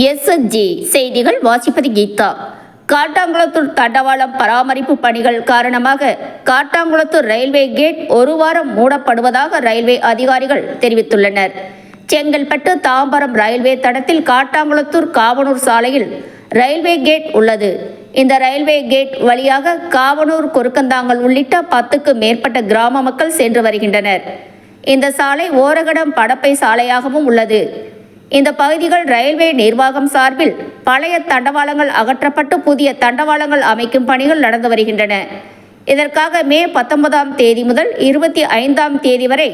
SSG செய்திகள் வாசிப்பது கீதா. காட்டாங்குளத்தூர் தண்டவாளம் பராமரிப்பு பணிகள் காரணமாக காட்டாங்குளத்தூர் ரயில்வே கேட் ஒரு வாரம் மூடப்படுவதாக ரயில்வே அதிகாரிகள் தெரிவித்துள்ளனர். செங்கல்பட்டு தாம்பரம் ரயில்வே தடத்தில் காட்டாங்குளத்தூர் காவனூர் சாலையில் ரயில்வே கேட் உள்ளது. இந்த ரயில்வே கேட் வழியாக காவனூர், கொருக்கந்தாங்கல் உள்ளிட்ட 10க்கும் மேற்பட்ட கிராம மக்கள் சென்று வருகின்றனர். இந்த சாலை ஓரகடம் படப்பை சாலையாகவும் உள்ளது. இந்த பகுதிகள் ரயில்வே நிர்வாகம் சார்பில் பழைய தண்டவாளங்கள் அகற்றப்பட்டு புதிய தண்டவாளங்கள் அமைக்கும் பணிகள் நடந்து வருகின்றன. இதற்காக மே 19ஆம் தேதி முதல் 25ஆம் தேதி வரை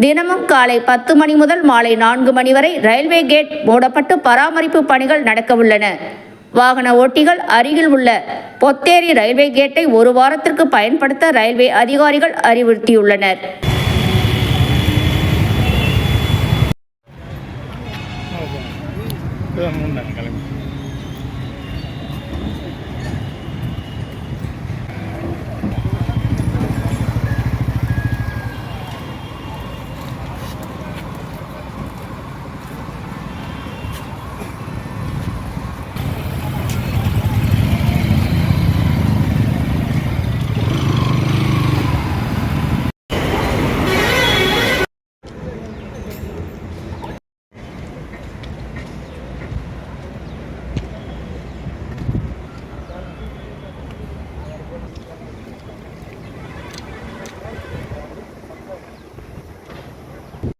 தினமும் காலை 10 மணி முதல் மாலை 4 மணி வரை ரயில்வே கேட் மூடப்பட்டு பராமரிப்பு பணிகள் நடக்கவுள்ளன. வாகன ஓட்டிகள் அருகில் உள்ள பொத்தேரி ரயில்வே கேட்டை ஒரு வாரத்திற்கு பயன்படுத்த ரயில்வே அதிகாரிகள் அறிவுறுத்தியுள்ளனர்.